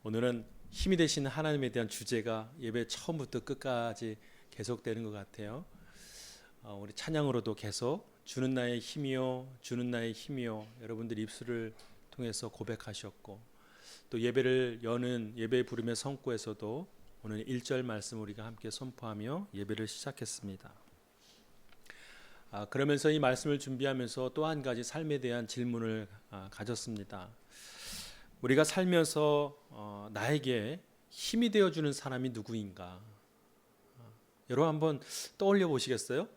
오늘은 힘이 되시는 하나님에 대한 주제가 예배 처음부터 끝까지 계속되는 것 같아요. 우리 찬양으로도 계속 주는 나의 힘이요, 주는 나의 힘이요, 여러분들 입술을 통해서 고백하셨고, 또 예배를 여는 예배 부름의 성구에서도 오늘 1절 말씀 우리가 함께 선포하며 예배를 시작했습니다. 그러면서 이 말씀을 준비하면서 또 한 가지 삶에 대한 질문을 가졌습니다. 우리가 살면서 나에게 힘이 되어주는 사람이 누구인가? 여러분 한번 떠올려 보시겠어요?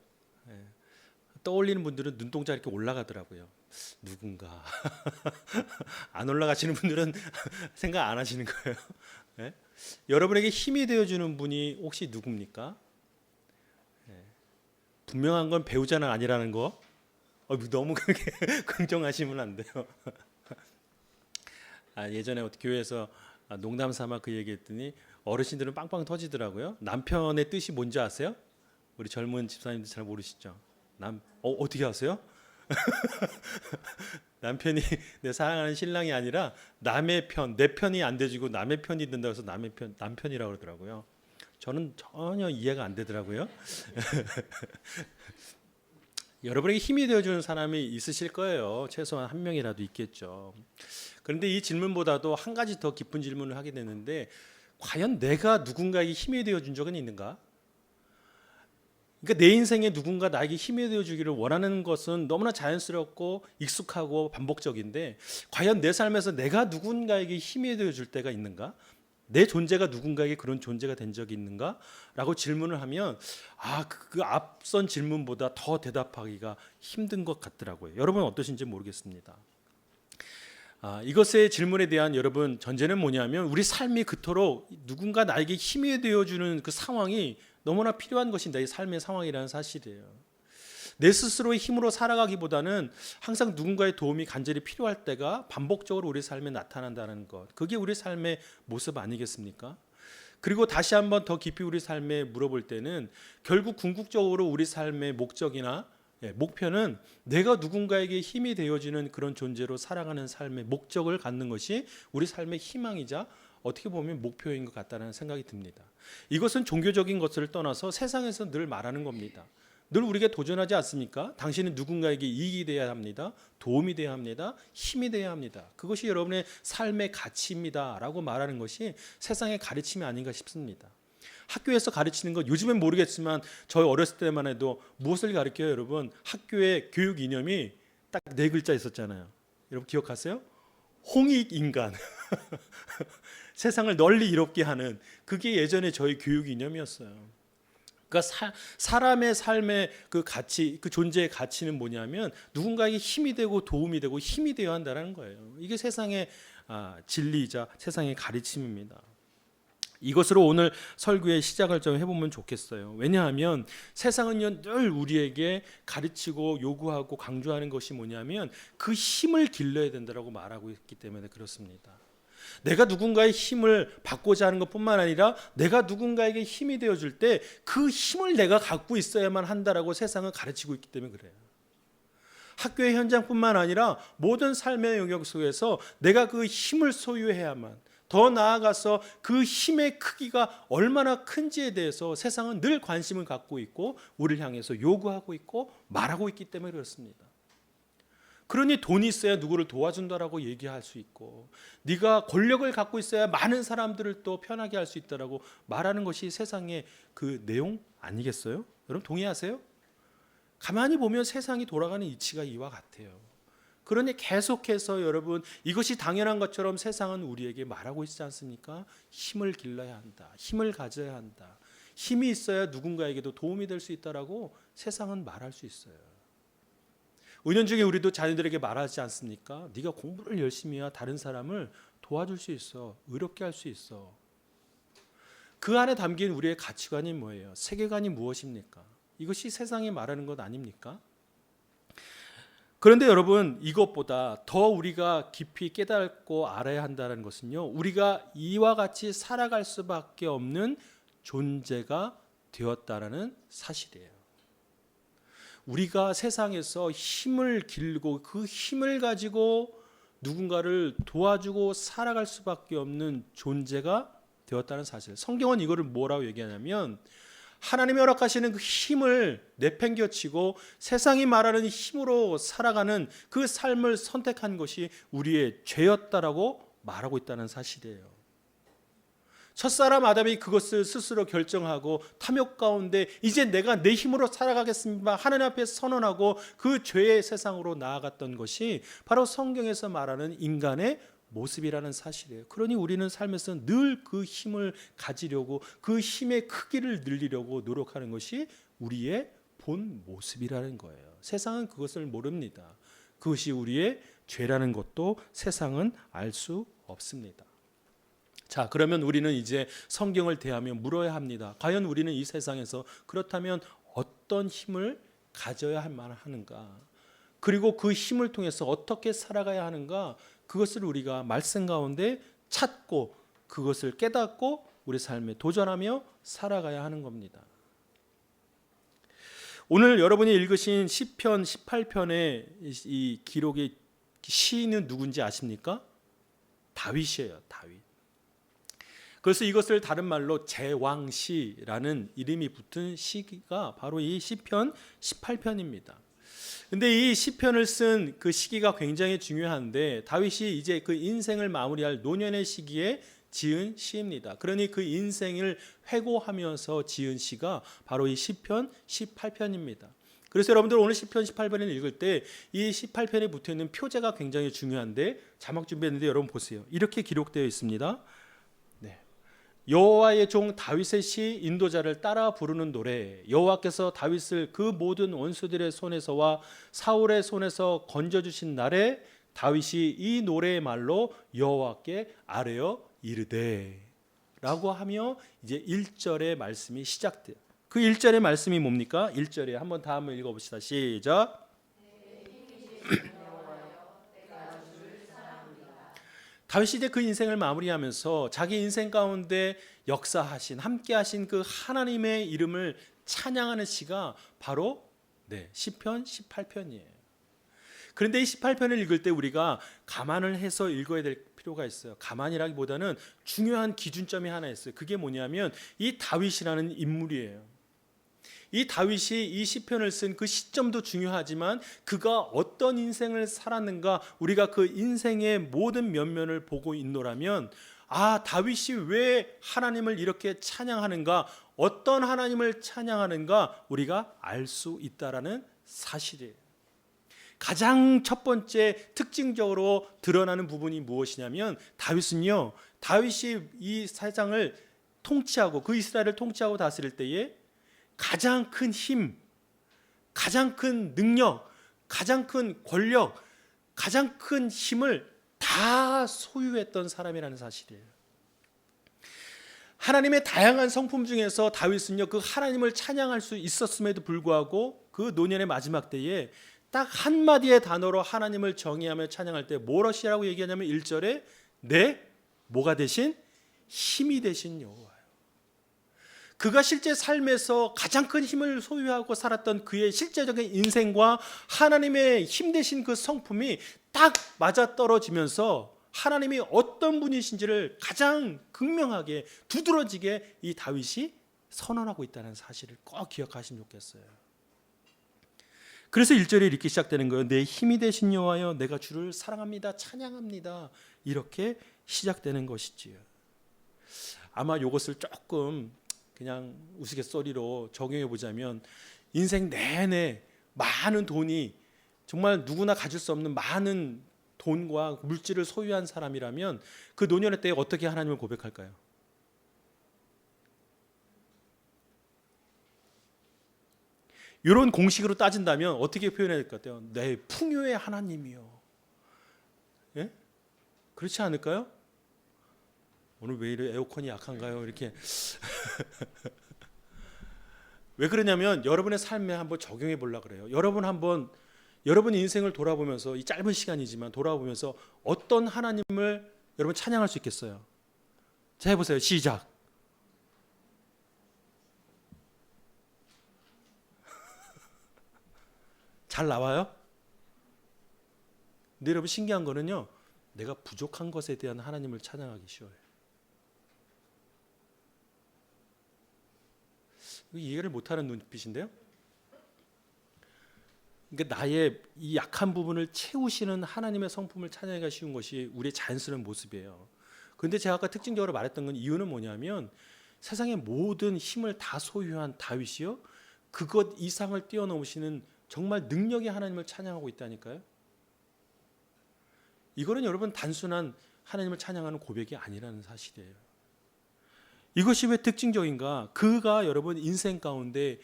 떠올리는 분들은 눈동자 이렇게 올라가더라고요. 누군가. 안 올라가시는 분들은 생각 안 하시는 거예요. 네? 여러분에게 힘이 되어주는 분이 혹시 누굽니까? 분명한 건 배우자는 아니라는 거. 너무 그렇게 긍정하시면 안 돼요. 예전에 교회에서 농담 삼아 그 얘기했더니 어르신들은 빵빵 터지더라고요. 남편의 뜻이 뭔지 아세요? 우리 젊은 집사님들 잘 모르시죠? 어떻게 아세요? 남편이 내 사랑하는 신랑이 아니라 남의 편, 내 편이 안 돼지고 남의 편이 된다고 해서 남편이라고 그러더라고요. 저는 전혀 이해가 안 되더라고요. 여러분에게 힘이 되어주는 사람이 있으실 거예요. 최소한 한 명이라도 있겠죠. 그런데 이 질문보다도 한 가지 더 깊은 질문을 하게 되는데, 과연 내가 누군가에게 힘이 되어준 적은 있는가? 그러니까 내 인생에 누군가 나에게 힘이 되어주기를 원하는 것은 너무나 자연스럽고 익숙하고 반복적인데, 과연 내 삶에서 내가 누군가에게 힘이 되어줄 때가 있는가? 내 존재가 누군가에게 그런 존재가 된 적이 있는가? 라고 질문을 하면 그 앞선 질문보다 더 대답하기가 힘든 것 같더라고요. 여러분 어떠신지 모르겠습니다. 이것의 질문에 대한 여러분 전제는 뭐냐면, 우리 삶이 그토록 누군가 나에게 힘이 되어주는 그 상황이 너무나 필요한 것인다. 이 삶의 상황이라는 사실이에요. 내 스스로의 힘으로 살아가기보다는 항상 누군가의 도움이 간절히 필요할 때가 반복적으로 우리 삶에 나타난다는 것, 그게 우리 삶의 모습 아니겠습니까? 그리고 다시 한번 더 깊이 우리 삶에 물어볼 때는, 결국 궁극적으로 우리 삶의 목적이나 목표는 내가 누군가에게 힘이 되어지는 그런 존재로 살아가는 삶의 목적을 갖는 것이 우리 삶의 희망이자 어떻게 보면 목표인 것 같다는 생각이 듭니다. 이것은 종교적인 것을 떠나서 세상에서 늘 말하는 겁니다. 늘 우리가 도전하지 않습니까? 당신은 누군가에게 이익이 되어야 합니다. 도움이 되어야 합니다. 힘이 되어야 합니다. 그것이 여러분의 삶의 가치입니다 라고 말하는 것이 세상의 가르침이 아닌가 싶습니다. 학교에서 가르치는 것, 요즘엔 모르겠지만 저희 어렸을 때만 해도 무엇을 가르쳐요? 여러분, 학교의 교육 이념이 딱 4글자 있었잖아요. 여러분 기억하세요? 홍익인간. 세상을 널리 이롭게 하는, 그게 예전에 저희 교육 이념이었어요. 그러니까 사람의 삶의 그 가치, 그 존재의 가치는 뭐냐면 누군가에게 힘이 되고 도움이 되고 힘이 되어야 한다는 거예요. 이게 세상의 진리이자 세상의 가르침입니다. 이것으로 오늘 설교의 시작을 좀 해보면 좋겠어요. 왜냐하면 세상은 늘 우리에게 가르치고 요구하고 강조하는 것이 뭐냐면 그 힘을 길러야 된다고 말하고 있기 때문에 그렇습니다. 내가 누군가의 힘을 받고자 하는 것뿐만 아니라 내가 누군가에게 힘이 되어줄 때 그 힘을 내가 갖고 있어야만 한다라고 세상은 가르치고 있기 때문에 그래요. 학교의 현장뿐만 아니라 모든 삶의 영역 속에서 내가 그 힘을 소유해야만, 더 나아가서 그 힘의 크기가 얼마나 큰지에 대해서 세상은 늘 관심을 갖고 있고 우리를 향해서 요구하고 있고 말하고 있기 때문에 그렇습니다. 그러니 돈이 있어야 누구를 도와준다라고 얘기할 수 있고, 네가 권력을 갖고 있어야 많은 사람들을 또 편하게 할 수 있다라고 말하는 것이 세상의 그 내용 아니겠어요? 여러분 동의하세요? 가만히 보면 세상이 돌아가는 이치가 이와 같아요. 그러니 계속해서 여러분, 이것이 당연한 것처럼 세상은 우리에게 말하고 있지 않습니까? 힘을 길러야 한다. 힘을 가져야 한다. 힘이 있어야 누군가에게도 도움이 될 수 있다라고 세상은 말할 수 있어요. 은연중에 우리도 자녀들에게 말하지 않습니까? 네가 공부를 열심히 해야 다른 사람을 도와줄 수 있어. 의롭게 할 수 있어. 그 안에 담긴 우리의 가치관이 뭐예요? 세계관이 무엇입니까? 이것이 세상이 말하는 것 아닙니까? 그런데 여러분, 이것보다 더 우리가 깊이 깨닫고 알아야 한다는 것은요, 우리가 이와 같이 살아갈 수밖에 없는 존재가 되었다라는 사실이에요. 우리가 세상에서 힘을 길고 그 힘을 가지고 누군가를 도와주고 살아갈 수밖에 없는 존재가 되었다는 사실. 성경은 이거를 뭐라고 얘기하냐면 하나님이 허락하시는 그 힘을 내팽겨치고 세상이 말하는 힘으로 살아가는 그 삶을 선택한 것이 우리의 죄였다라고 말하고 있다는 사실이에요. 첫사람 아담이 그것을 스스로 결정하고 탐욕 가운데 이제 내가 내 힘으로 살아가겠습니다. 하나님 앞에 선언하고 그 죄의 세상으로 나아갔던 것이 바로 성경에서 말하는 인간의 모습이라는 사실이에요. 그러니 우리는 삶에서 늘 그 힘을 가지려고 그 힘의 크기를 늘리려고 노력하는 것이 우리의 본 모습이라는 거예요. 세상은 그것을 모릅니다. 그것이 우리의 죄라는 것도 세상은 알 수 없습니다. 자, 그러면 우리는 이제 성경을 대하며 물어야 합니다. 과연 우리는 이 세상에서 그렇다면 어떤 힘을 가져야 할 만하는가? 그리고 그 힘을 통해서 어떻게 살아가야 하는가? 그것을 우리가 말씀 가운데 찾고 그것을 깨닫고 우리 삶에 도전하며 살아가야 하는 겁니다. 오늘 여러분이 읽으신 시편 18편의 이 기록의 시인은 누군지 아십니까? 다윗이에요. 다윗. 그래서 이것을 다른 말로 제왕시라는 이름이 붙은 시가 바로 이 시편 18편입니다. 근데 이 시편을 쓴 그 시기가 굉장히 중요한데 다윗이 이제 그 인생을 마무리할 노년의 시기에 지은 시입니다. 그러니 그 인생을 회고하면서 지은 시가 바로 이 시편 18편입니다. 그래서 여러분들 오늘 시편 18편을 읽을 때 이 18편에 붙어 있는 표제가 굉장히 중요한데 자막 준비했는데 여러분 보세요. 이렇게 기록되어 있습니다. 여호와의 종 다윗의 시 인도자를 따라 부르는 노래. 여호와께서 다윗을 그 모든 원수들의 손에서와 사울의 손에서 건져주신 날에 다윗이 이 노래의 말로 여호와께 아뢰어 이르되 라고 하며 이제 1절의 말씀이 시작돼요. 그 1절의 말씀이 뭡니까? 1절에 한번 다 한번 읽어봅시다. 시작. 다윗이 이제 그 인생을 마무리하면서 자기 인생 가운데 역사하신 함께하신 그 하나님의 이름을 찬양하는 시가 바로 시편 18편이에요. 그런데 이 18편을 읽을 때 우리가 감안을 해서 읽어야 될 필요가 있어요. 감안이라기보다는 중요한 기준점이 하나 있어요. 그게 뭐냐면 이 다윗이라는 인물이에요. 이 다윗이 이 시편을 쓴 그 시점도 중요하지만 그가 어떤 인생을 살았는가 우리가 그 인생의 모든 면면을 보고 있노라면 다윗이 왜 하나님을 이렇게 찬양하는가 어떤 하나님을 찬양하는가 우리가 알 수 있다라는 사실이에요. 가장 첫 번째 특징적으로 드러나는 부분이 무엇이냐면 다윗이 이 세상을 통치하고 그 이스라엘을 통치하고 다스릴 때에 가장 큰 힘, 가장 큰 능력, 가장 큰 권력, 가장 큰 힘을 다 소유했던 사람이라는 사실이에요. 하나님의 다양한 성품 중에서 다윗은요 그 하나님을 찬양할 수 있었음에도 불구하고 그 노년의 마지막 때에 딱 한마디의 단어로 하나님을 정의하며 찬양할 때 무엇이라고 얘기하냐면 1절에 내 뭐가 대신 힘이 되신 여호와. 그가 실제 삶에서 가장 큰 힘을 소유하고 살았던 그의 실제적인 인생과 하나님의 힘 되신 그 성품이 딱 맞아떨어지면서 하나님이 어떤 분이신지를 가장 극명하게 두드러지게 이 다윗이 선언하고 있다는 사실을 꼭 기억하시면 좋겠어요. 그래서 1절에 이렇게 시작되는 거예요. 내 힘이 되신 여호와여 내가 주를 사랑합니다. 찬양합니다. 이렇게 시작되는 것이지요. 아마 이것을 조금 그냥 우스갯소리로 적용해 보자면 인생 내내 많은 돈이 정말 누구나 가질 수 없는 많은 돈과 물질을 소유한 사람이라면 그 노년의 때에 어떻게 하나님을 고백할까요? 이런 공식으로 따진다면 어떻게 표현해야 될 것 같아요? 내 풍요의 하나님이요. 예? 그렇지 않을까요? 오늘 왜 이래 에어컨이 약한가요? 이렇게 왜 그러냐면 여러분의 삶에 한번 적용해 보려고 그래요. 여러분 인생을 돌아보면서 이 짧은 시간이지만 돌아보면서 어떤 하나님을 여러분 찬양할 수 있겠어요? 자 해보세요. 시작. 잘 나와요? 근데 여러분 신기한 거는요. 내가 부족한 것에 대한 하나님을 찬양하기 쉬워요. 이해를 못하는 눈빛인데요. 그러니까 나의 이 약한 부분을 채우시는 하나님의 성품을 찬양하기가 쉬운 것이 우리의 자연스러운 모습이에요. 그런데 제가 아까 특징적으로 말했던 건 이유는 뭐냐면 세상의 모든 힘을 다 소유한 다윗이요, 그것 이상을 뛰어넘으시는 정말 능력의 하나님을 찬양하고 있다니까요. 이거는 여러분 단순한 하나님을 찬양하는 고백이 아니라는 사실이에요. 이것이 왜 특징적인가? 그가 여러분 인생 가운데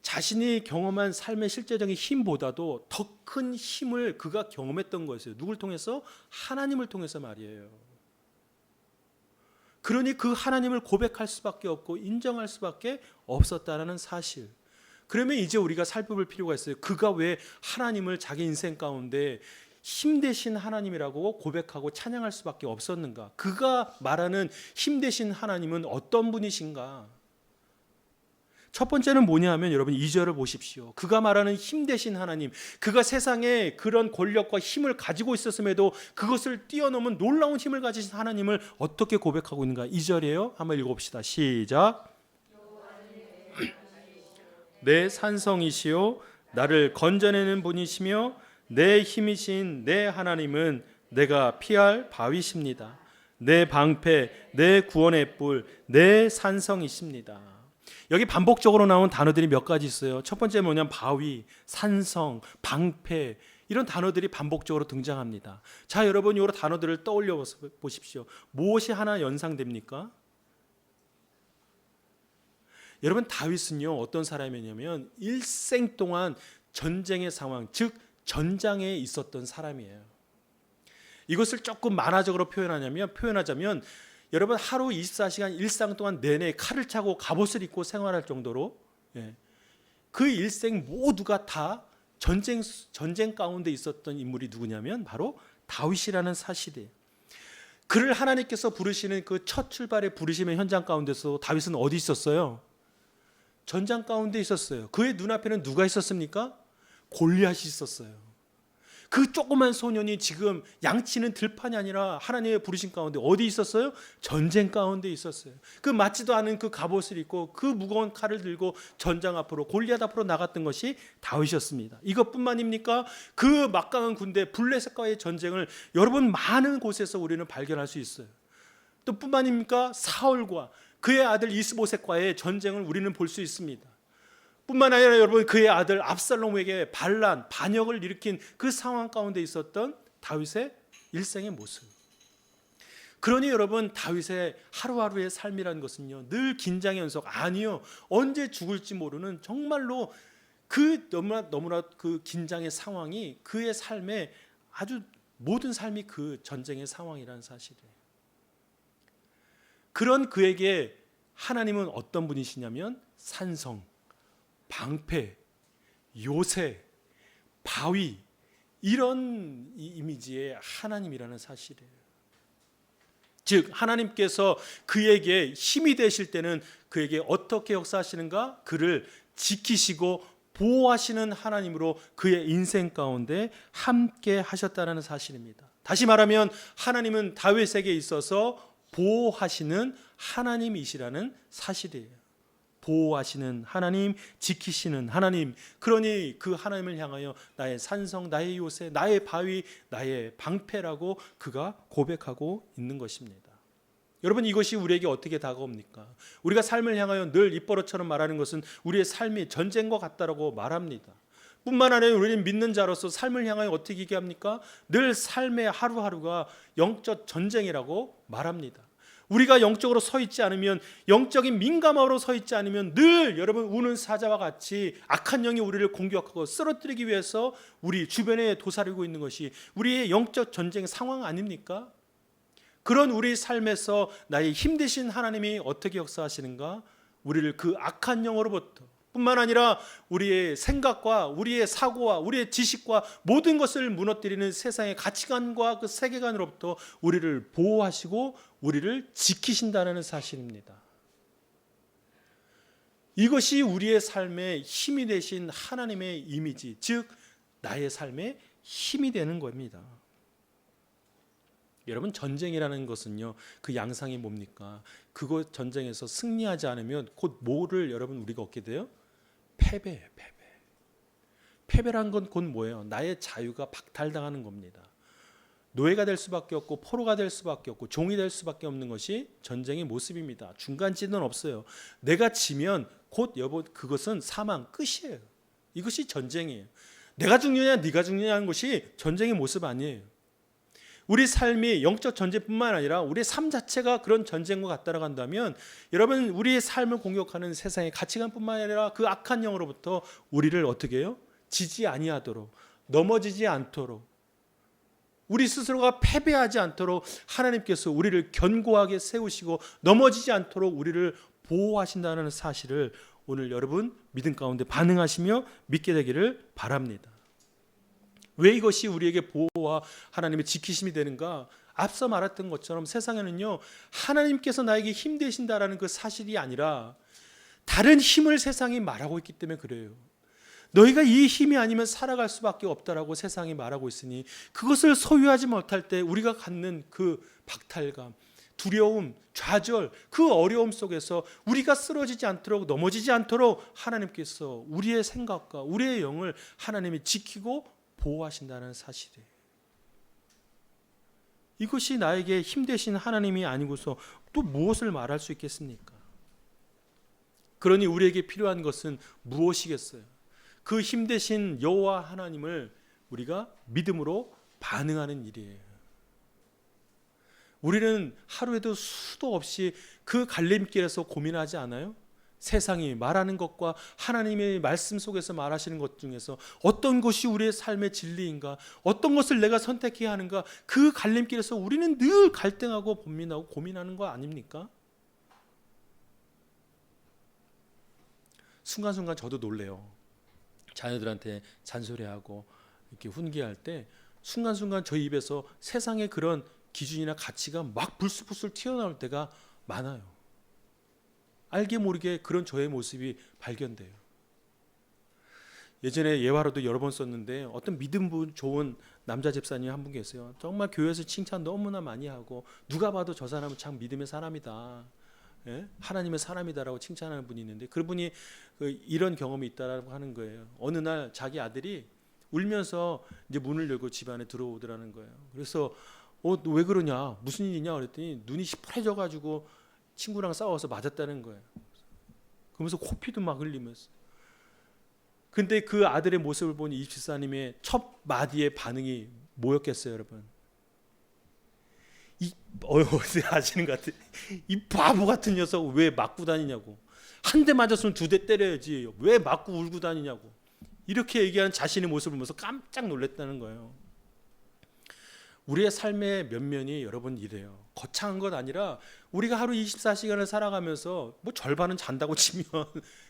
자신이 경험한 삶의 실제적인 힘보다도 더 큰 힘을 그가 경험했던 것이에요. 누굴 통해서? 하나님을 통해서 말이에요. 그러니 그 하나님을 고백할 수밖에 없고 인정할 수밖에 없었다는 사실. 그러면 이제 우리가 살펴볼 필요가 있어요. 그가 왜 하나님을 자기 인생 가운데 힘되신 하나님이라고 고백하고 찬양할 수밖에 없었는가? 그가 말하는 힘되신 하나님은 어떤 분이신가? 첫 번째는 뭐냐 하면 여러분 2절을 보십시오. 그가 말하는 힘되신 하나님, 그가 세상에 그런 권력과 힘을 가지고 있었음에도 그것을 뛰어넘은 놀라운 힘을 가지신 하나님을 어떻게 고백하고 있는가? 2절이에요. 한번 읽어봅시다. 시작. 내 산성이시요 나를 건져내는 분이시며 내 힘이신 내 하나님은 내가 피할 바위십니다. 내 방패, 내 구원의 뿔, 내 산성이십니다. 여기 반복적으로 나온 단어들이 몇 가지 있어요. 첫 번째 뭐냐면 바위, 산성, 방패, 이런 단어들이 반복적으로 등장합니다. 자, 여러분 이 단어들을 떠올려 보십시오. 무엇이 하나 연상됩니까? 여러분 다윗은요 어떤 사람이냐면 일생 동안 전쟁의 상황, 즉 전장에 있었던 사람이에요. 이것을 조금 만화적으로 표현하자면 여러분 하루 24시간 일상 동안 내내 칼을 차고 갑옷을 입고 생활할 정도로 그 일생 모두가 다 전쟁 가운데 있었던 인물이 누구냐면 바로 다윗이라는 사실이에요. 그를 하나님께서 부르시는 그 첫 출발의 부르심의 현장 가운데서 다윗은 어디 있었어요? 전장 가운데 있었어요. 그의 눈앞에는 누가 있었습니까? 골리앗이 있었어요. 그 조그만 소년이 지금 양치는 들판이 아니라 하나님의 부르심 가운데 어디 있었어요? 전쟁 가운데 있었어요. 그 맞지도 않은 그 갑옷을 입고 그 무거운 칼을 들고 전장 앞으로 골리앗 앞으로 나갔던 것이 다윗이었습니다. 이것뿐만입니까? 그 막강한 군대 블레셋과의 전쟁을 여러분 많은 곳에서 우리는 발견할 수 있어요. 또 뿐만입니까? 사울과 그의 아들 이스보셋과의 전쟁을 우리는 볼 수 있습니다. 뿐만 아니라 여러분 그의 아들 압살롬에게 반역을 일으킨 그 상황 가운데 있었던 다윗의 일생의 모습. 그러니 여러분 다윗의 하루하루의 삶이라는 것은요 늘 긴장의 연속, 아니요 언제 죽을지 모르는 정말로 그 너무나 그 긴장의 상황이 그의 삶의 아주 모든 삶이 그 전쟁의 상황이라는 사실이에요. 그런 그에게 하나님은 어떤 분이시냐면 산성, 방패, 요새, 바위, 이런 이미지의 하나님이라는 사실이에요. 즉 하나님께서 그에게 힘이 되실 때는 그에게 어떻게 역사하시는가? 그를 지키시고 보호하시는 하나님으로 그의 인생 가운데 함께 하셨다는 사실입니다. 다시 말하면 하나님은 다윗에게 있어서 보호하시는 하나님이시라는 사실이에요. 보호하시는 하나님, 지키시는 하나님. 그러니 그 하나님을 향하여 나의 산성, 나의 요새, 나의 바위, 나의 방패라고 그가 고백하고 있는 것입니다. 여러분 이것이 우리에게 어떻게 다가옵니까? 우리가 삶을 향하여 늘 입버릇처럼 말하는 것은 우리의 삶이 전쟁과 같다라고 말합니다. 뿐만 아니라 우리는 믿는 자로서 삶을 향하여 어떻게 얘기합니까? 늘 삶의 하루하루가 영적 전쟁이라고 말합니다. 우리가 영적으로 서 있지 않으면, 영적인 민감함으로 서 있지 않으면 늘 여러분 우는 사자와 같이 악한 영이 우리를 공격하고 쓰러뜨리기 위해서 우리 주변에 도사리고 있는 것이 우리의 영적 전쟁 상황 아닙니까? 그런 우리 삶에서 나의 힘되신 하나님이 어떻게 역사하시는가? 우리를 그 악한 영으로부터 뿐만 아니라 우리의 생각과 우리의 사고와 우리의 지식과 모든 것을 무너뜨리는 세상의 가치관과 그 세계관으로부터 우리를 보호하시고 우리를 지키신다는 사실입니다. 이것이 우리의 삶의 힘이 되신 하나님의 이미지, 즉 나의 삶의 힘이 되는 겁니다. 여러분, 전쟁이라는 것은요, 그 양상이 뭡니까? 그곳 전쟁에서 승리하지 않으면 곧 뭐를 여러분 우리가 얻게 돼요? 패배예요, 패배. 패배란 건 곧 뭐예요? 나의 자유가 박탈당하는 겁니다. 노예가 될 수밖에 없고 포로가 될 수밖에 없고 종이 될 수밖에 없는 것이 전쟁의 모습입니다. 중간지는 없어요. 내가 지면 곧 그것은 사망 끝이에요. 이것이 전쟁이에요. 내가 죽느냐 네가 죽느냐 하는 것이 전쟁의 모습 아니에요. 우리 삶이 영적 전쟁뿐만 아니라 우리의 삶 자체가 그런 전쟁과 같다라고 한다면 여러분, 우리의 삶을 공격하는 세상의 가치관뿐만 아니라 그 악한 영으로부터 우리를 어떻게 해요? 지지 아니하도록, 넘어지지 않도록, 우리 스스로가 패배하지 않도록 하나님께서 우리를 견고하게 세우시고 넘어지지 않도록 우리를 보호하신다는 사실을 오늘 여러분 믿음 가운데 반응하시며 믿게 되기를 바랍니다. 왜 이것이 우리에게 보호와 하나님의 지키심이 되는가? 앞서 말했던 것처럼 세상에는요, 하나님께서 나에게 힘 되신다라는 그 사실이 아니라 다른 힘을 세상이 말하고 있기 때문에 그래요. 너희가 이 힘이 아니면 살아갈 수밖에 없다라고 세상이 말하고 있으니 그것을 소유하지 못할 때 우리가 갖는 그 박탈감, 두려움, 좌절, 그 어려움 속에서 우리가 쓰러지지 않도록, 넘어지지 않도록 하나님께서 우리의 생각과 우리의 영을 하나님이 지키고 보호하신다는 사실이에요. 이것이 나에게 힘 되신 하나님이 아니고서 또 무엇을 말할 수 있겠습니까? 그러니 우리에게 필요한 것은 무엇이겠어요? 그 힘 되신 여호와 하나님을 우리가 믿음으로 반응하는 일이에요. 우리는 하루에도 수도 없이 그 갈림길에서 고민하지 않아요? 세상이 말하는 것과 하나님의 말씀 속에서 말하시는 것 중에서 어떤 것이 우리의 삶의 진리인가, 어떤 것을 내가 선택해야 하는가, 그 갈림길에서 우리는 늘 갈등하고 고민하고 고민하는 거 아닙니까? 순간순간 저도 놀래요. 자녀들한테 잔소리하고 이렇게 훈계할 때 순간순간 저희 입에서 세상의 그런 기준이나 가치가 막 불쑥불쑥 튀어나올 때가 많아요. 알게 모르게 그런 저의 모습이 발견돼요. 예전에 예화로도 여러 번 썼는데 어떤 믿음 좋은 남자 집사님 한 분 계세요. 정말 교회에서 칭찬 너무나 많이 하고 누가 봐도 저 사람은 참 믿음의 사람이다, 예? 하나님의 사람이다라고 칭찬하는 분이 있는데 그분이 이런 경험이 있다라고 하는 거예요. 어느 날 자기 아들이 울면서 이제 문을 열고 집 안에 들어오더라는 거예요. 그래서 왜 그러냐, 무슨 일이냐 그랬더니 눈이 시퍼래져가지고 친구랑 싸워서 맞았다는 거예요. 그러면서 코피도 막 흘리면서. 근데 그 아들의 모습을 본 이 집사님의 첫 마디의 반응이 뭐였겠어요, 여러분? 아시는 것 같아요. 이 바보 같은 녀석 왜 맞고 다니냐고. 한 대 맞았으면 두 대 때려야지. 왜 맞고 울고 다니냐고. 이렇게 얘기하는 자신의 모습을 보면서 깜짝 놀랐다는 거예요. 우리의 삶의 면면이 여러분 이래요. 거창한 것 아니라 우리가 하루 24시간을 살아가면서 뭐 절반은 잔다고 치면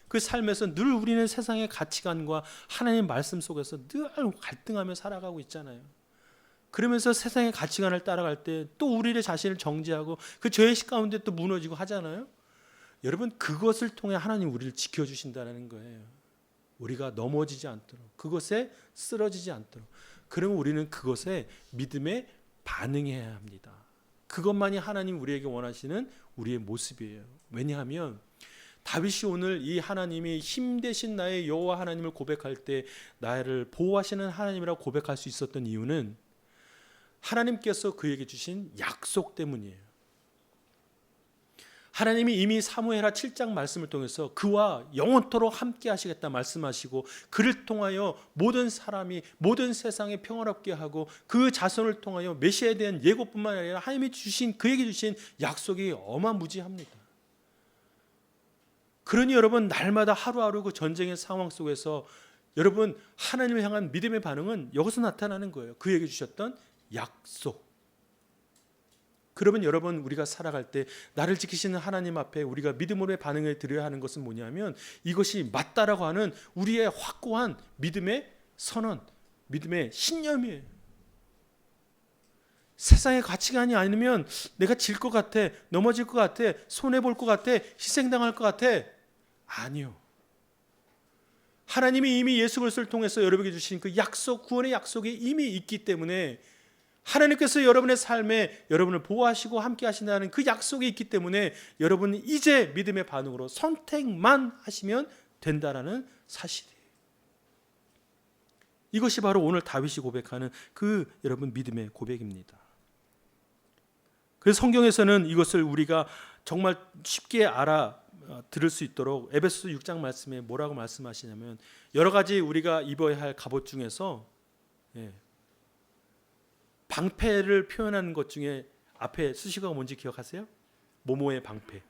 그 삶에서 늘 우리는 세상의 가치관과 하나님의 말씀 속에서 늘 갈등하며 살아가고 있잖아요. 그러면서 세상의 가치관을 따라갈 때 또 우리의 자신을 정죄하고 그 죄의식 가운데 또 무너지고 하잖아요. 여러분, 그것을 통해 하나님 우리를 지켜주신다는 거예요. 우리가 넘어지지 않도록, 그것에 쓰러지지 않도록. 그러면 우리는 그것에 믿음에 반응해야 합니다. 그것만이 하나님 우리에게 원하시는 우리의 모습이에요. 왜냐하면 다윗이 오늘 이 하나님이 힘 되신 나의 여호와 하나님을 고백할 때 나를 보호하시는 하나님이라고 고백할 수 있었던 이유는 하나님께서 그에게 주신 약속 때문이에요. 하나님이 이미 사무엘하 7장 말씀을 통해서 그와 영원토록 함께 하시겠다 말씀하시고 그를 통하여 모든 사람이 모든 세상에 평화롭게 하고 그 자손을 통하여 메시아에 대한 예고뿐만 아니라 하나님이 주신 그에게 주신 약속이 어마무지합니다. 그러니 여러분, 날마다 하루하루 그 전쟁의 상황 속에서 여러분 하나님을 향한 믿음의 반응은 여기서 나타나는 거예요. 그에게 주셨던 약속. 그러면 여러분, 우리가 살아갈 때 나를 지키시는 하나님 앞에 우리가 믿음으로의 반응을 드려야 하는 것은 뭐냐면 이것이 맞다라고 하는 우리의 확고한 믿음의 선언, 믿음의 신념이에요. 세상의 가치관이 아니면 내가 질 것 같아, 넘어질 것 같아, 손해볼 것 같아, 희생당할 것 같아. 아니요. 하나님이 이미 예수 그리스도를 통해서 여러분에게 주신 그 약속, 구원의 약속이 이미 있기 때문에 하나님께서 여러분의 삶에 여러분을 보호하시고 함께 하신다는 그 약속이 있기 때문에 여러분은 이제 믿음의 반응으로 선택만 하시면 된다라는 사실이에요. 이것이 바로 오늘 다윗이 고백하는 그 여러분 믿음의 고백입니다. 그래서 성경에서는 이것을 우리가 정말 쉽게 들을 수 있도록 에베소서 6장 말씀에 뭐라고 말씀하시냐면 여러 가지 우리가 입어야 할 갑옷 중에서 방패를 표현하는 것 중에 앞에 수식어가 뭔지 기억하세요? 모모의 방패.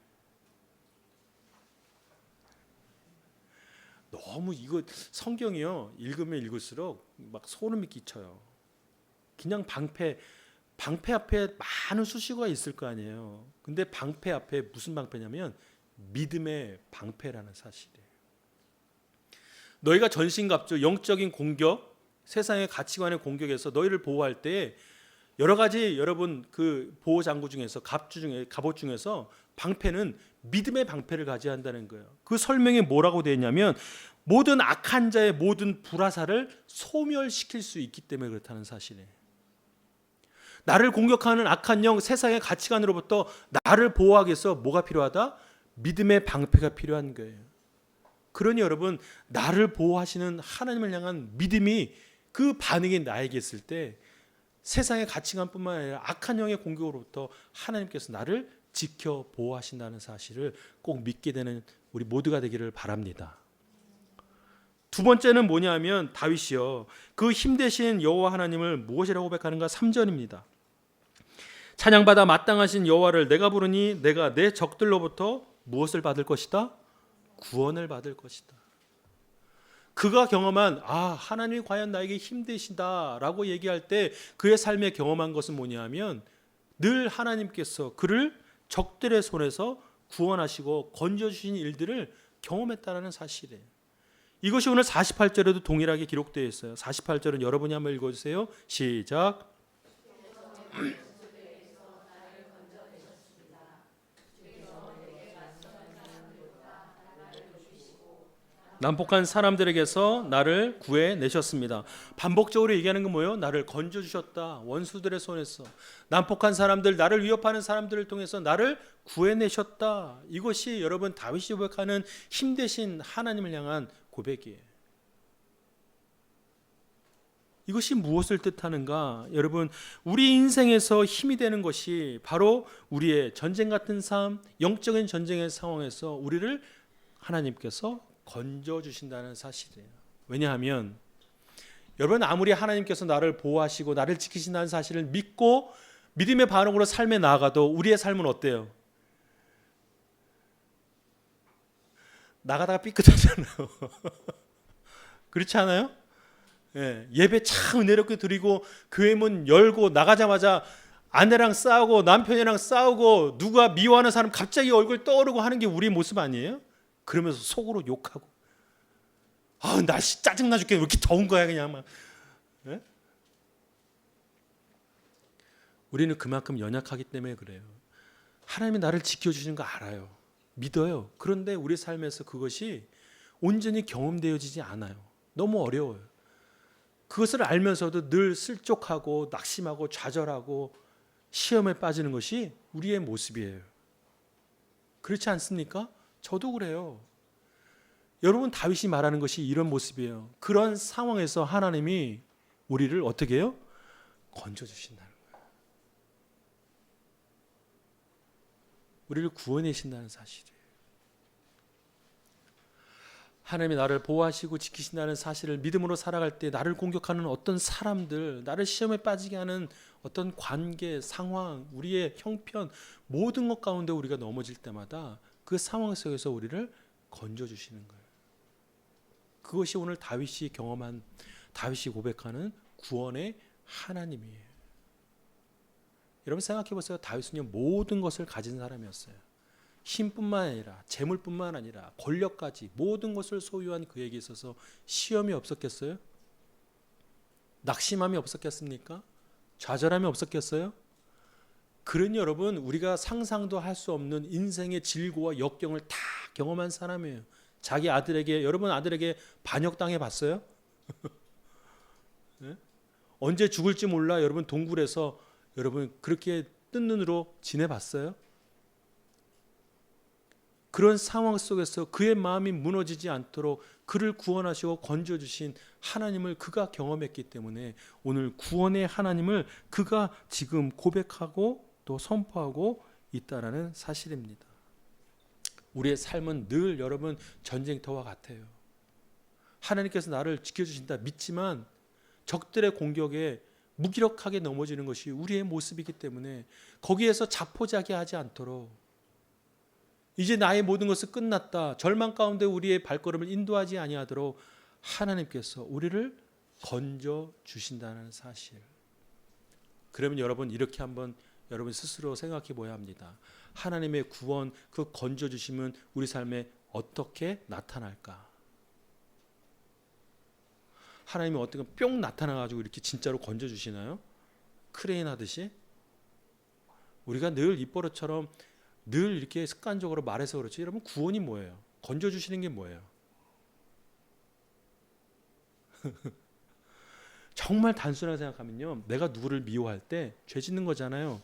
너무 이거 성경이요 읽으면 읽을수록 막 소름이 끼쳐요. 그냥 방패 앞에 많은 수식어가 있을 거 아니에요. 근데 방패 앞에 무슨 방패냐면 믿음의 방패라는 사실이에요. 너희가 전신갑주 영적인 공격, 세상의 가치관의 공격에서 너희를 보호할 때 여러 가지 여러분 그 보호 장구 중에서 갑옷 중에서 방패는 믿음의 방패를 가져야 한다는 거예요. 그 설명에 뭐라고 되어 있냐면 모든 악한 자의 모든 불화살을 소멸시킬 수 있기 때문에 그렇다는 사실이에요. 나를 공격하는 악한 영, 세상의 가치관으로부터 나를 보호하기 위해서 뭐가 필요하다? 믿음의 방패가 필요한 거예요. 그러니 여러분 나를 보호하시는 하나님을 향한 믿음이 그 반응이 나에게 있을 때 세상의 가치관뿐만 아니라 악한 영의 공격으로부터 하나님께서 나를 지켜 보호하신다는 사실을 꼭 믿게 되는 우리 모두가 되기를 바랍니다. 두 번째는 뭐냐면 다윗이요. 그 힘되신 여호와 하나님을 무엇이라고 고백하는가? 3절입니다. 찬양받아 마땅하신 여호와를 내가 부르니 내가 내 적들로부터 무엇을 받을 것이다? 구원을 받을 것이다. 그가 경험한 하나님이 과연 나에게 힘드시다라고 얘기할 때 그의 삶에 경험한 것은 뭐냐면 늘 하나님께서 그를 적들의 손에서 구원하시고 건져주신 일들을 경험했다는 사실이에요. 이것이 오늘 48절에도 동일하게 기록되어 있어요. 48절은 여러분이 한번 읽어주세요. 시작. 난폭한 사람들에게서 나를 구해내셨습니다. 반복적으로 얘기하는 건 뭐예요? 나를 건져주셨다. 원수들의 손에서. 난폭한 사람들, 나를 위협하는 사람들을 통해서 나를 구해내셨다. 이것이 여러분 다윗이 고백하는 힘되신 하나님을 향한 고백이에요. 이것이 무엇을 뜻하는가? 여러분 우리 인생에서 힘이 되는 것이 바로 우리의 전쟁 같은 삶, 영적인 전쟁의 상황에서 우리를 하나님께서 건져주신다는 사실이에요. 왜냐하면 여러분 아무리 하나님께서 나를 보호하시고 나를 지키신다는 사실을 믿고 믿음의 반응으로 삶에 나아가도 우리의 삶은 어때요? 나가다가 삐끗하잖아요. 그렇지 않아요? 예배 참 은혜롭게 드리고 교회 문 열고 나가자마자 아내랑 싸우고 남편이랑 싸우고 누가 미워하는 사람 갑자기 얼굴 떠오르고 하는 게 우리의 모습 아니에요? 그러면서 속으로 욕하고 날씨 짜증나 죽겠네. 왜 이렇게 더운 거야 그냥 막. 우리는 그만큼 연약하기 때문에 그래요. 하나님이 나를 지켜주시는 거 알아요. 믿어요. 그런데 우리 삶에서 그것이 온전히 경험되어지지 않아요. 너무 어려워요. 그것을 알면서도 늘 슬쩍하고 낙심하고 좌절하고 시험에 빠지는 것이 우리의 모습이에요. 그렇지 않습니까? 저도 그래요. 여러분 다윗이 말하는 것이 이런 모습이에요. 그런 상황에서 하나님이 우리를 어떻게 해요? 건져주신다는 거예요. 우리를 구원해신다는 사실이에요. 하나님이 나를 보호하시고 지키신다는 사실을 믿음으로 살아갈 때 나를 공격하는 어떤 사람들, 나를 시험에 빠지게 하는 어떤 관계, 상황, 우리의 형편 모든 것 가운데 우리가 넘어질 때마다 그 상황 속에서 우리를 건져주시는 거예요. 그것이 오늘 다윗이 경험한, 다윗이 고백하는 구원의 하나님이에요. 여러분 생각해 보세요. 다윗은요 모든 것을 가진 사람이었어요. 힘뿐만 아니라 재물뿐만 아니라 권력까지 모든 것을 소유한 그에게 있어서 시험이 없었겠어요? 낙심함이 없었겠습니까? 좌절함이 없었겠어요? 그러니 여러분 우리가 상상도 할 수 없는 인생의 질고와 역경을 다 경험한 사람이에요. 자기 아들에게, 여러분 아들에게 반역당해 봤어요? 네? 언제 죽을지 몰라 여러분 동굴에서 여러분 그렇게 뜬 눈으로 지내봤어요? 그런 상황 속에서 그의 마음이 무너지지 않도록 그를 구원하시고 건져주신 하나님을 그가 경험했기 때문에 오늘 구원의 하나님을 그가 지금 고백하고 또 선포하고 있다는 사실입니다. 우리의 삶은 늘 여러분 전쟁터와 같아요. 하나님께서 나를 지켜주신다 믿지만 적들의 공격에 무기력하게 넘어지는 것이 우리의 모습이기 때문에 거기에서 자포자기하지 않도록 이제 나의 모든 것은 끝났다. 절망 가운데 우리의 발걸음을 인도하지 아니하도록 하나님께서 우리를 건져 주신다는 사실. 그러면 여러분 이렇게 한번 여러분 스스로 생각해 봐야 합니다. 하나님의 구원, 그 건져 주심은 우리 삶에 어떻게 나타날까? 하나님이 어떻게 뿅 나타나 가지고 이렇게 진짜로 건져 주시나요? 크레인 하듯이? 우리가 늘 입버릇처럼 늘 이렇게 습관적으로 말해서 그렇지. 여러분 구원이 뭐예요? 건져 주시는 게 뭐예요? 정말 단순하게 생각하면요. 내가 누구를 미워할 때 죄 짓는 거잖아요.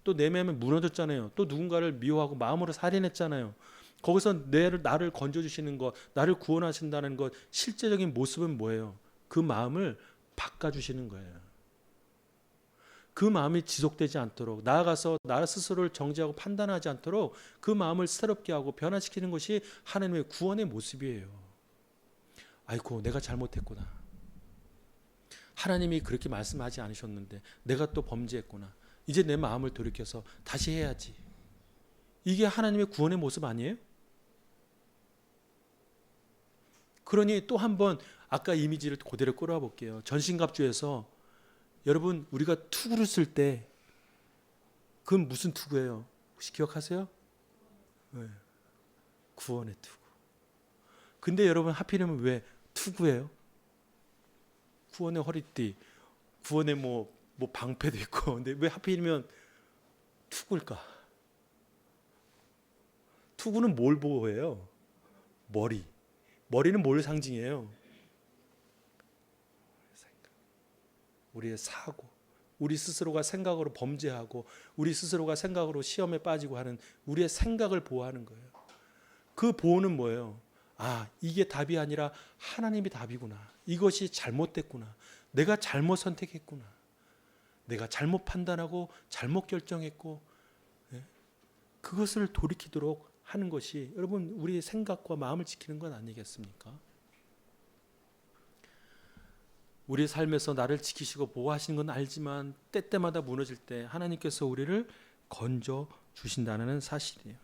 또 내 마음이 무너졌잖아요. 또 누군가를 미워하고 마음으로 살인했잖아요. 거기서 나를 건져 주시는 것, 나를 구원하신다는 것 실제적인 모습은 뭐예요? 그 마음을 바꿔 주시는 거예요. 그 마음이 지속되지 않도록 나아가서 나 스스로를 정죄하고 판단하지 않도록 그 마음을 새롭게 하고 변화시키는 것이 하나님의 구원의 모습이에요. 아이고 내가 잘못했구나. 하나님이 그렇게 말씀하지 않으셨는데 내가 또 범죄했구나. 이제 내 마음을 돌이켜서 다시 해야지. 이게 하나님의 구원의 모습 아니에요? 그러니 또 한번 아까 이미지를 그대로 끌어와 볼게요. 전신갑주에서 여러분 우리가 투구를 쓸 때 그건 무슨 투구예요? 혹시 기억하세요? 네. 구원의 투구. 근데 여러분 하필이면 왜 투구예요? 구원의 허리띠, 구원의 뭐 방패도 있고 근데 왜 하필이면 투구일까? 투구는 뭘 보호해요? 머리는 뭘 상징해요? 우리의 사고, 우리 스스로가 생각으로 범죄하고 우리 스스로가 생각으로 시험에 빠지고 하는 우리의 생각을 보호하는 거예요. 그 보호는 뭐예요? 아, 이게 답이 아니라 하나님이 답이구나. 이것이 잘못됐구나. 내가 잘못 선택했구나. 내가 잘못 판단하고 잘못 결정했고 그것을 돌이키도록 하는 것이 여러분 우리의 생각과 마음을 지키는 건 아니겠습니까? 우리의 삶에서 나를 지키시고 보호하시는 건 알지만 때때마다 무너질 때 하나님께서 우리를 건져 주신다는 사실이에요.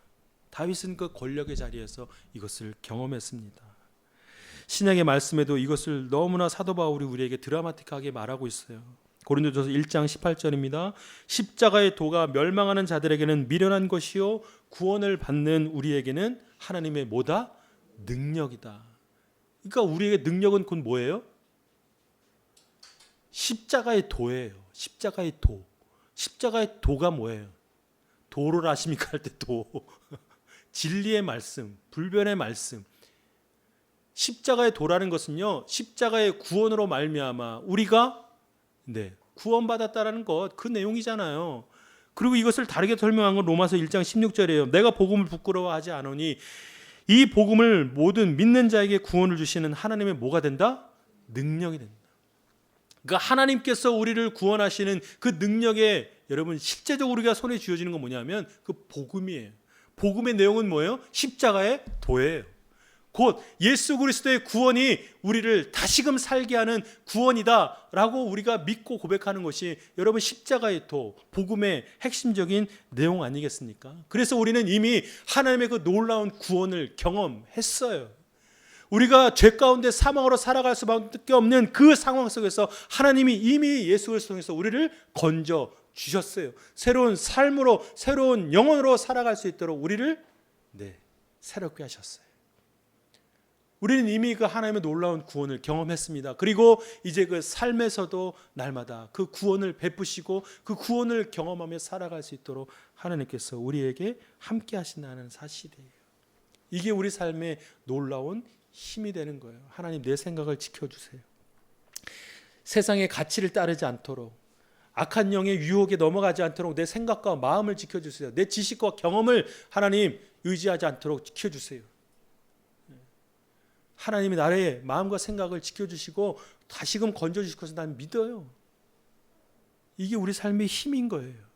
다윗은 그 권력의 자리에서 이것을 경험했습니다. 신약의 말씀에도 이것을 너무나 사도 바울이 우리에게 드라마틱하게 말하고 있어요. 고린도전서 1장 18절입니다. 십자가의 도가 멸망하는 자들에게는 미련한 것이요 구원을 받는 우리에게는 하나님의 뭐다? 능력이다. 그러니까 우리에게 능력은 곧 뭐예요? 십자가의 도예요. 십자가의 도. 십자가의 도가 뭐예요? 도를 아십니까 할 때 도. 진리의 말씀, 불변의 말씀. 십자가의 도라는 것은요. 십자가의 구원으로 말미암아 우리가 구원받았다라는 것, 그 내용이잖아요. 그리고 이것을 다르게 설명한 건 로마서 1장 16절이에요. 내가 복음을 부끄러워하지 않으니 이 복음을 모든 믿는 자에게 구원을 주시는 하나님의 뭐가 된다? 능력이 된다. 그러니까 하나님께서 우리를 구원하시는 그 능력에 여러분 실제적으로 우리가 손에 쥐어지는 건 뭐냐면 그 복음이에요. 복음의 내용은 뭐예요? 십자가의 도예요. 곧 예수 그리스도의 구원이 우리를 다시금 살게 하는 구원이다라고 우리가 믿고 고백하는 것이 여러분 십자가의 도, 복음의 핵심적인 내용 아니겠습니까? 그래서 우리는 이미 하나님의 그 놀라운 구원을 경험했어요. 우리가 죄 가운데 사망으로 살아갈 수밖에 없는 그 상황 속에서 하나님이 이미 예수 그리스도를 통해서 우리를 건져 주셨어요. 새로운 삶으로, 새로운 영혼으로 살아갈 수 있도록 우리를 새롭게 하셨어요. 우리는 이미 그 하나님의 놀라운 구원을 경험했습니다. 그리고 이제 그 삶에서도 날마다 그 구원을 베푸시고 그 구원을 경험하며 살아갈 수 있도록 하나님께서 우리에게 함께 하신다는 사실이에요. 이게 우리 삶의 놀라운 힘이 되는 거예요. 하나님 내 생각을 지켜주세요. 세상의 가치를 따르지 않도록, 악한 영의 유혹에 넘어가지 않도록 내 생각과 마음을 지켜주세요. 내 지식과 경험을 하나님 의지하지 않도록 지켜주세요. 하나님이 나의 마음과 생각을 지켜주시고 다시금 건져주실 것을 난 믿어요. 이게 우리 삶의 힘인 거예요.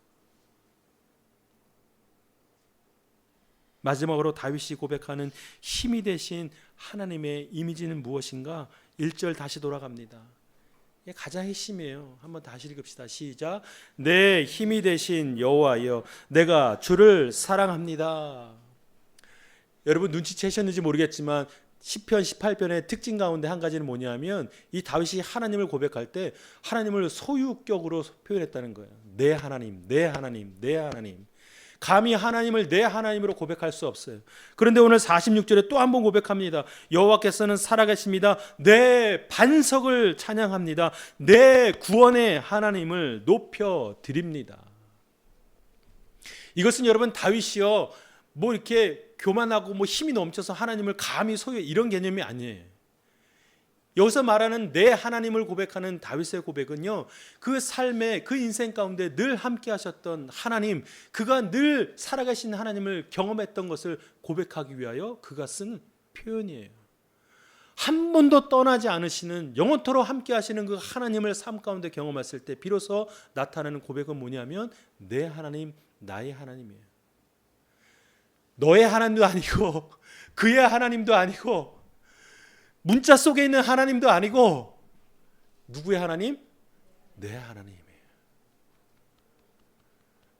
마지막으로 다윗이 고백하는 힘이 되신 하나님의 이미지는 무엇인가? 1절 다시 돌아갑니다. 이게 가장 핵심이에요. 한번 다시 읽읍시다. 시작. 내 힘이 되신 여호와여, 내가 주를 사랑합니다. 여러분 눈치채셨는지 모르겠지만 시편 18편의 특징 가운데 한 가지는 뭐냐면 이 다윗이 하나님을 고백할 때 하나님을 소유격으로 표현했다는 거예요. 내 하나님, 내 하나님, 내 하나님. 감히 하나님을 내 하나님으로 고백할 수 없어요. 그런데 오늘 46절에 또 한 번 고백합니다. 여호와께서는 살아계십니다. 내 반석을 찬양합니다. 내 구원의 하나님을 높여드립니다. 이것은 여러분 다윗이요 뭐 이렇게 교만하고 뭐 힘이 넘쳐서 하나님을 감히 소유 이런 개념이 아니에요. 여기서 말하는 내 하나님을 고백하는 다윗의 고백은요, 그 삶의 그 인생 가운데 늘 함께 하셨던 하나님, 그가 늘 살아계신 하나님을 경험했던 것을 고백하기 위하여 그가 쓴 표현이에요. 한 번도 떠나지 않으시는 영원토록 함께 하시는 그 하나님을 삶 가운데 경험했을 때 비로소 나타나는 고백은 뭐냐면 내 하나님, 나의 하나님이에요. 너의 하나님도 아니고 그의 하나님도 아니고 문자 속에 있는 하나님도 아니고 누구의 하나님? 내 하나님이에요.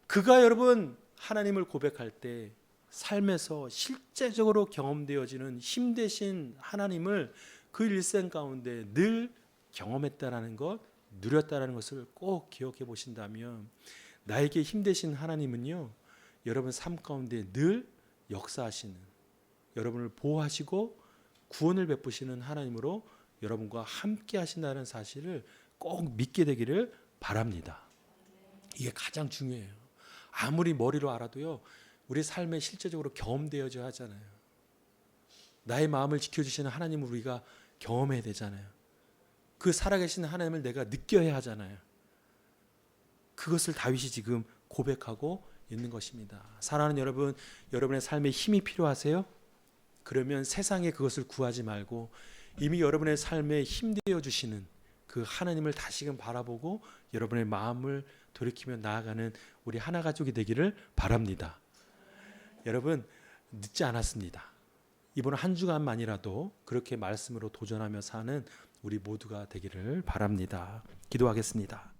그가 여러분 하나님을 고백할 때 삶에서 실제적으로 경험되어지는 힘 되신 하나님을 그 일생 가운데 늘 경험했다라는 것, 누렸다라는 것을 꼭 기억해 보신다면 나에게 힘 되신 하나님은요, 여러분 삶 가운데 늘 역사하시는, 여러분을 보호하시고 구원을 베푸시는 하나님으로 여러분과 함께 하신다는 사실을 꼭 믿게 되기를 바랍니다. 이게 가장 중요해요. 아무리 머리로 알아도요, 우리 삶에 실제적으로 경험되어져야 하잖아요. 나의 마음을 지켜주시는 하나님을 우리가 경험해야 되잖아요. 그 살아계신 하나님을 내가 느껴야 하잖아요. 그것을 다윗이 지금 고백하고 있는 것입니다. 사랑하는 여러분, 여러분의 삶에 힘이 필요하세요? 그러면 세상에 그것을 구하지 말고 이미 여러분의 삶에 힘되어 주시는 그 하나님을 다시금 바라보고 여러분의 마음을 돌이키며 나아가는 우리 하나 가족이 되기를 바랍니다. 여러분 늦지 않았습니다. 이번 한 주간만이라도 그렇게 말씀으로 도전하며 사는 우리 모두가 되기를 바랍니다. 기도하겠습니다.